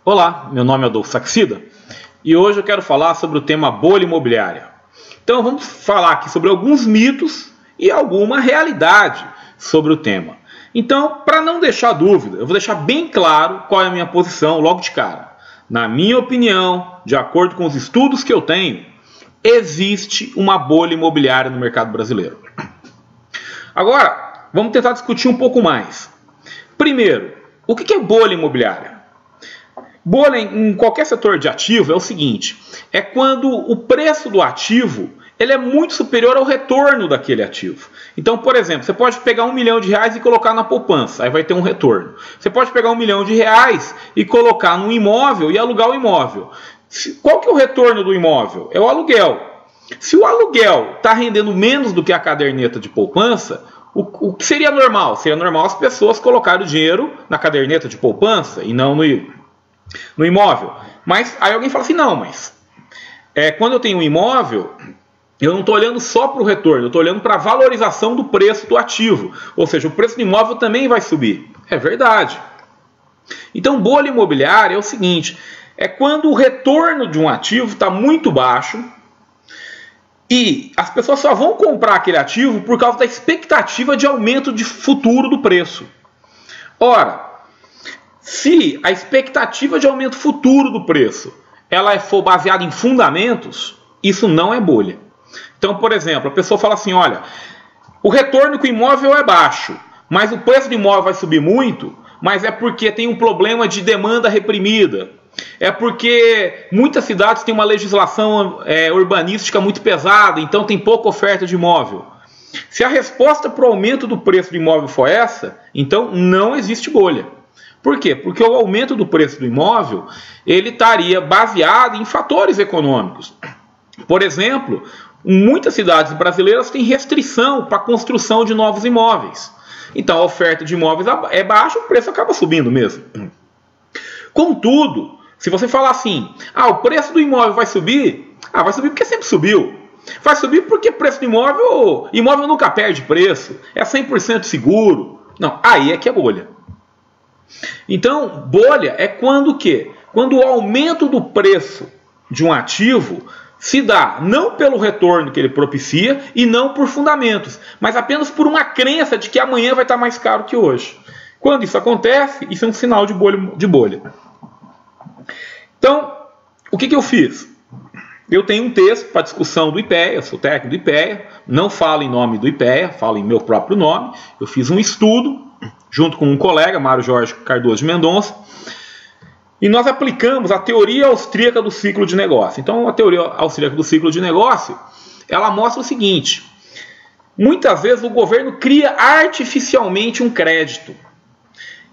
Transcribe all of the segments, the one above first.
Olá, meu nome é Adolfo Saxida e hoje eu quero falar sobre o tema bolha imobiliária. Então vamos falar aqui sobre alguns mitos e alguma realidade sobre o tema. Então, para não deixar dúvida, eu vou deixar bem claro qual é a minha posição logo de cara. Na minha opinião, de acordo com os estudos que eu tenho, existe uma bolha imobiliária no mercado brasileiro. Agora, vamos tentar discutir um pouco mais. Primeiro, o que é bolha imobiliária? Bolha em qualquer setor de ativo é o seguinte, é quando o preço do ativo ele é muito superior ao retorno daquele ativo. Então, por exemplo, você pode pegar R$1 milhão e colocar na poupança, aí vai ter um retorno. Você pode pegar R$1 milhão e colocar num imóvel e alugar o imóvel. Qual que é o retorno do imóvel? É o aluguel. Se o aluguel está rendendo menos do que a caderneta de poupança, o que seria normal? Seria normal as pessoas colocarem o dinheiro na caderneta de poupança e não no imóvel. Mas aí alguém fala assim, não, mas quando eu tenho um imóvel, eu não estou olhando só para o retorno, eu estou olhando para a valorização do preço do ativo. Ou seja, o preço do imóvel também vai subir. É verdade. Então, bolha imobiliária é o seguinte, é quando o retorno de um ativo está muito baixo e as pessoas só vão comprar aquele ativo por causa da expectativa de aumento de futuro do preço. Ora, se a expectativa de aumento futuro do preço ela for baseada em fundamentos, isso não é bolha. Então, por exemplo, a pessoa fala assim, olha, o retorno com o imóvel é baixo, mas o preço do imóvel vai subir muito, mas é porque tem um problema de demanda reprimida. É porque muitas cidades têm uma legislação urbanística muito pesada, então tem pouca oferta de imóvel. Se a resposta para o aumento do preço do imóvel for essa, então não existe bolha. Por quê? Porque o aumento do preço do imóvel ele estaria baseado em fatores econômicos. Por exemplo, muitas cidades brasileiras têm restrição para a construção de novos imóveis. Então a oferta de imóveis é baixa, o preço acaba subindo mesmo. Contudo, se você falar assim, o preço do imóvel vai subir, vai subir porque sempre subiu. Vai subir porque o preço do imóvel nunca perde preço, é 100% seguro. Não, aí é que é bolha. Então, bolha é quando o quê? Quando o aumento do preço de um ativo se dá não pelo retorno que ele propicia e não por fundamentos, mas apenas por uma crença de que amanhã vai estar mais caro que hoje. Quando isso acontece, isso é um sinal de bolha. Então, o que eu fiz? Eu tenho um texto para discussão do IPEA, eu sou técnico do IPEA, não falo em nome do IPEA, falo em meu próprio nome. Eu fiz um estudo junto com um colega, Mário Jorge Cardoso de Mendonça, e nós aplicamos a teoria austríaca do ciclo de negócio. Então, a teoria austríaca do ciclo de negócio, ela mostra o seguinte, muitas vezes o governo cria artificialmente um crédito,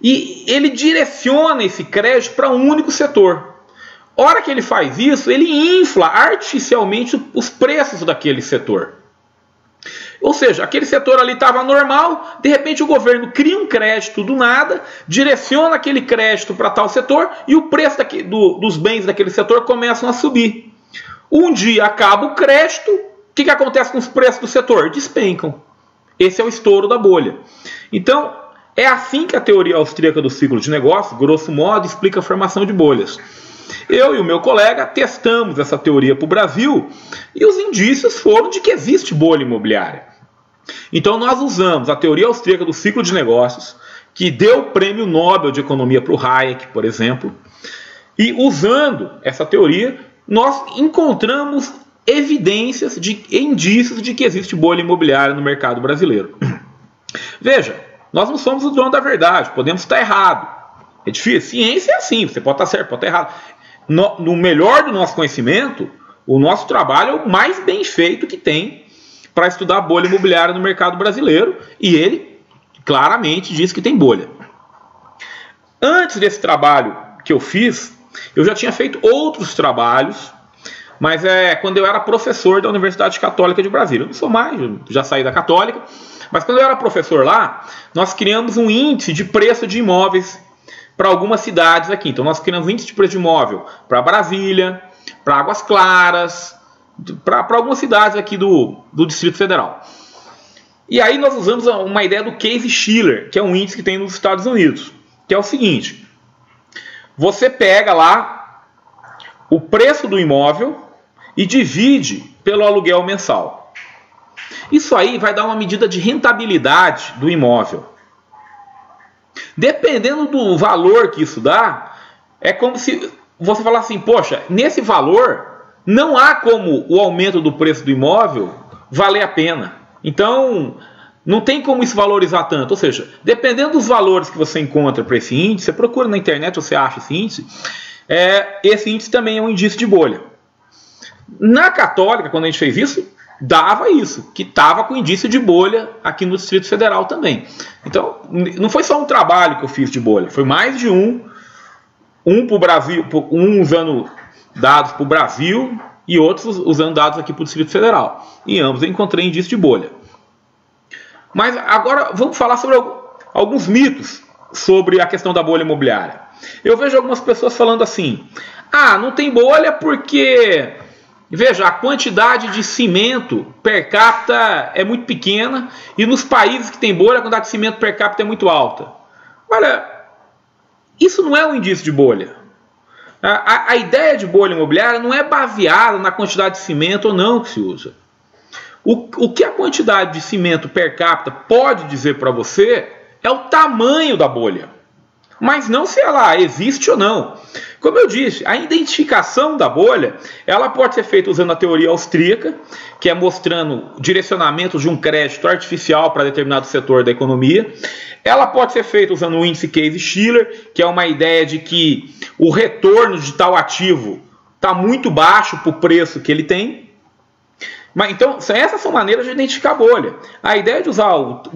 e ele direciona esse crédito para um único setor. Hora que ele faz isso, ele infla artificialmente os preços daquele setor. Ou seja, aquele setor ali estava normal, de repente o governo cria um crédito do nada, direciona aquele crédito para tal setor e o preço dos bens daquele setor começam a subir. Um dia acaba o crédito, o que acontece com os preços do setor? Despencam. Esse é o estouro da bolha. Então, é assim que a teoria austríaca do ciclo de negócio, grosso modo, explica a formação de bolhas. Eu e o meu colega testamos essa teoria para o Brasil e os indícios foram de que existe bolha imobiliária. Então nós usamos a teoria austríaca do ciclo de negócios, que deu o prêmio Nobel de Economia para o Hayek, por exemplo, e usando essa teoria, nós encontramos evidências, indícios de que existe bolha imobiliária no mercado brasileiro. Veja, nós não somos o dono da verdade, podemos estar errado. É difícil. Ciência é assim, você pode estar certo, pode estar errado. No melhor do nosso conhecimento, o nosso trabalho é o mais bem feito que tem para estudar a bolha imobiliária no mercado brasileiro, e ele claramente diz que tem bolha. Antes desse trabalho que eu fiz, eu já tinha feito outros trabalhos, mas quando eu era professor da Universidade Católica de Brasília. Eu não sou mais, eu já saí da Católica, mas quando eu era professor lá, nós criamos um índice de preço de imóveis para algumas cidades aqui. Então nós criamos um índice de preço de imóvel para Brasília, para Águas Claras, para algumas cidades aqui do Distrito Federal. E aí nós usamos uma ideia do Case-Shiller, que é um índice que tem nos Estados Unidos, que é o seguinte: você pega lá o preço do imóvel e divide pelo aluguel mensal. Isso aí vai dar uma medida de rentabilidade do imóvel. Dependendo do valor que isso dá, é como se você falasse assim, poxa, nesse valor não há como o aumento do preço do imóvel valer a pena. Então, não tem como isso valorizar tanto. Ou seja, dependendo dos valores que você encontra para esse índice, você procura na internet, você acha esse índice também é um indício de bolha. Na Católica, quando a gente fez isso, dava isso, que estava com indício de bolha aqui no Distrito Federal também. Então, não foi só um trabalho que eu fiz de bolha, foi mais de um para o Brasil, um usando dados para o Brasil e outros usando dados aqui para o Distrito Federal. Em ambos eu encontrei indício de bolha. Mas agora vamos falar sobre alguns mitos sobre a questão da bolha imobiliária. Eu vejo algumas pessoas falando assim, não tem bolha porque, veja, a quantidade de cimento per capita é muito pequena e nos países que tem bolha a quantidade de cimento per capita é muito alta. Olha, isso não é um indício de bolha. A ideia de bolha imobiliária não é baseada na quantidade de cimento ou não que se usa. O que a quantidade de cimento per capita pode dizer para você é o tamanho da bolha, mas não se ela existe ou não. Como eu disse, a identificação da bolha ela pode ser feita usando a teoria austríaca, que é mostrando direcionamentos de um crédito artificial para determinado setor da economia. Ela pode ser feita usando o índice Case-Shiller, que é uma ideia de que o retorno de tal ativo está muito baixo para o preço que ele tem. Mas, então, essas são maneiras de identificar a bolha. A ideia de usar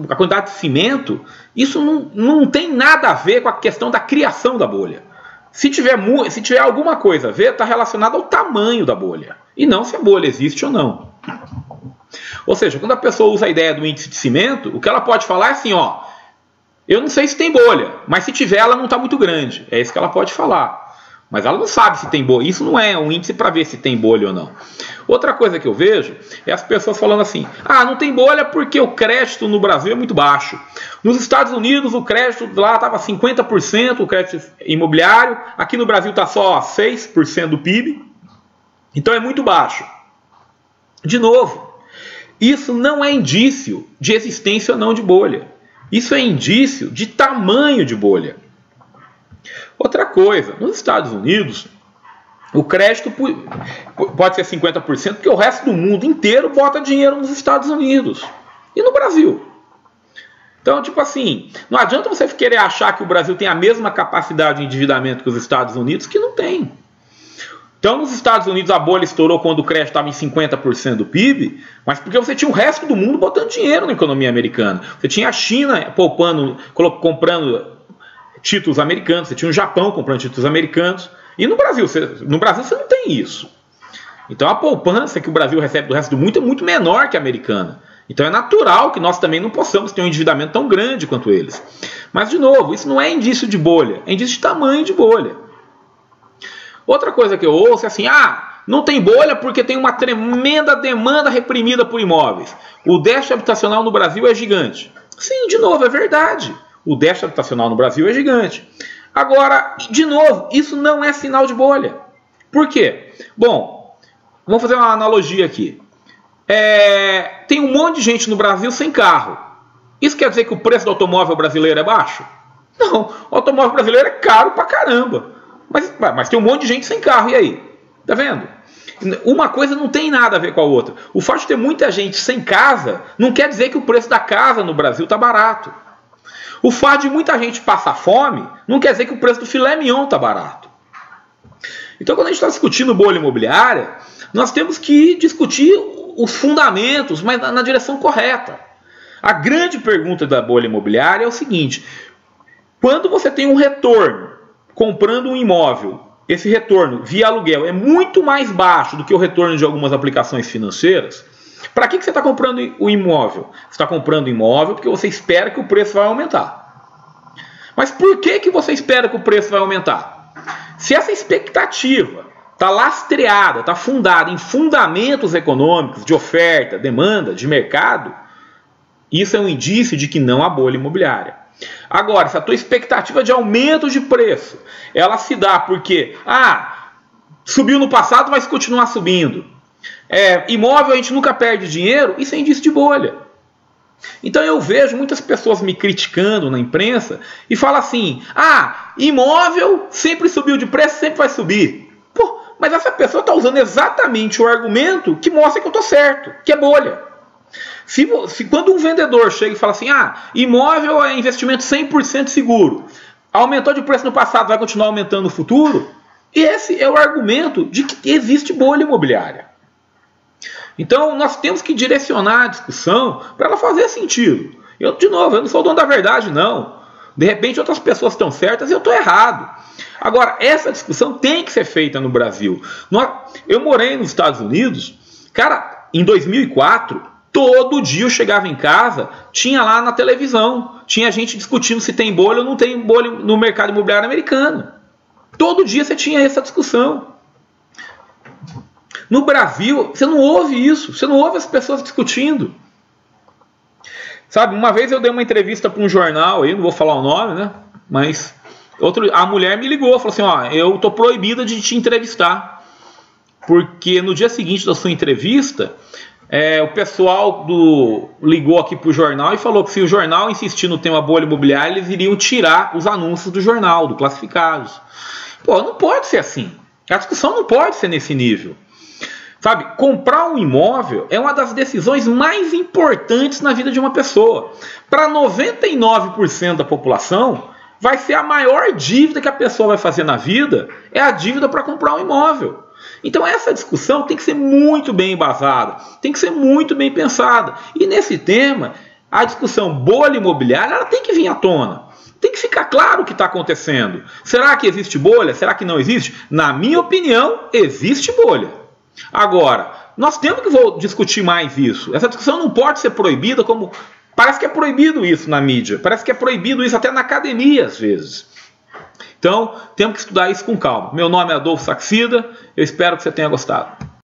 a quantidade de cimento, isso não tem nada a ver com a questão da criação da bolha. Se tiver alguma coisa a ver, está relacionado ao tamanho da bolha, e não se a bolha existe ou não. Ou seja, quando a pessoa usa a ideia do índice de cimento, o que ela pode falar é assim, eu não sei se tem bolha, mas se tiver ela não está muito grande. É isso que ela pode falar. Mas ela não sabe se tem bolha. Isso não é um índice para ver se tem bolha ou não. Outra coisa que eu vejo é as pessoas falando assim, não tem bolha porque o crédito no Brasil é muito baixo. Nos Estados Unidos o crédito lá estava 50%, o crédito imobiliário. Aqui no Brasil está só 6% do PIB. Então é muito baixo. De novo, isso não é indício de existência ou não de bolha. Isso é indício de tamanho de bolha. Outra coisa, nos Estados Unidos, o crédito pode ser 50%, porque o resto do mundo inteiro bota dinheiro nos Estados Unidos. E no Brasil? Então, tipo assim, não adianta você querer achar que o Brasil tem a mesma capacidade de endividamento que os Estados Unidos, que não tem. Então, nos Estados Unidos, a bolha estourou quando o crédito estava em 50% do PIB, mas porque você tinha o resto do mundo botando dinheiro na economia americana. Você tinha a China poupando, comprando títulos americanos, você tinha o Japão comprando títulos americanos, e no Brasil você não tem isso. Então a poupança que o Brasil recebe do resto do mundo é muito menor que a americana. Então é natural que nós também não possamos ter um endividamento tão grande quanto eles. Mas, de novo, isso não é indício de bolha, é indício de tamanho de bolha. Outra coisa que eu ouço é assim, não tem bolha porque tem uma tremenda demanda reprimida por imóveis. O déficit habitacional no Brasil é gigante. Sim, de novo, é verdade. O déficit habitacional no Brasil é gigante. Agora, de novo, isso não é sinal de bolha. Por quê? Bom, vamos fazer uma analogia aqui. Tem um monte de gente no Brasil sem carro. Isso quer dizer que o preço do automóvel brasileiro é baixo? Não, o automóvel brasileiro é caro pra caramba. Mas tem um monte de gente sem carro, e aí? Tá vendo? Uma coisa não tem nada a ver com a outra. O fato de ter muita gente sem casa não quer dizer que o preço da casa no Brasil está barato. O fato de muita gente passar fome não quer dizer que o preço do filé mignon está barato. Então, quando a gente está discutindo bolha imobiliária, nós temos que discutir os fundamentos, mas na direção correta. A grande pergunta da bolha imobiliária é o seguinte: quando você tem um retorno comprando um imóvel, esse retorno via aluguel é muito mais baixo do que o retorno de algumas aplicações financeiras, para que você está comprando o imóvel? Você está comprando o imóvel porque você espera que o preço vai aumentar. Mas por que você espera que o preço vai aumentar? Se essa expectativa está lastreada, está fundada em fundamentos econômicos, de oferta, demanda, de mercado, isso é um indício de que não há bolha imobiliária. Agora, se a tua expectativa de aumento de preço, ela se dá porque, subiu no passado, vai continuar subindo. Imóvel a gente nunca perde dinheiro, isso é indício de bolha. Então eu vejo muitas pessoas me criticando na imprensa e falam assim, imóvel sempre subiu de preço, sempre vai subir. Pô, mas essa pessoa está usando exatamente o argumento que mostra que eu estou certo, que é bolha. Se quando um vendedor chega e fala assim, imóvel é investimento 100% seguro, aumentou de preço no passado, vai continuar aumentando no futuro, esse é o argumento de que existe bolha imobiliária. Então nós temos que direcionar a discussão para ela fazer sentido. De novo, eu não sou o dono da verdade, não. De repente outras pessoas estão certas e eu estou errado. Agora, essa discussão tem que ser feita no Brasil. Eu morei nos Estados Unidos, cara, em 2004, todo dia eu chegava em casa, tinha lá na televisão, tinha gente discutindo se tem bolha ou não tem bolha no mercado imobiliário americano. Todo dia você tinha essa discussão. No Brasil, você não ouve isso, você não ouve as pessoas discutindo. Sabe, uma vez eu dei uma entrevista para um jornal, aí não vou falar o nome, né? Mas a mulher me ligou, falou assim, eu tô proibida de te entrevistar, porque no dia seguinte da sua entrevista, o pessoal ligou aqui para o jornal e falou que se o jornal insistir no tema bolha imobiliária, eles iriam tirar os anúncios do jornal, do Classificados. Pô, não pode ser assim. A discussão não pode ser nesse nível. Sabe, comprar um imóvel é uma das decisões mais importantes na vida de uma pessoa. Para 99% da população, vai ser a maior dívida que a pessoa vai fazer na vida, é a dívida para comprar um imóvel. Então essa discussão tem que ser muito bem embasada, tem que ser muito bem pensada. E nesse tema, a discussão bolha imobiliária, ela tem que vir à tona. Tem que ficar claro o que está acontecendo. Será que existe bolha? Será que não existe? Na minha opinião, existe bolha. Agora, nós temos que discutir mais isso. Essa discussão não pode ser proibida como... Parece que é proibido isso na mídia. Parece que é proibido isso até na academia, às vezes. Então, temos que estudar isso com calma. Meu nome é Adolfo Saxida. Eu espero que você tenha gostado.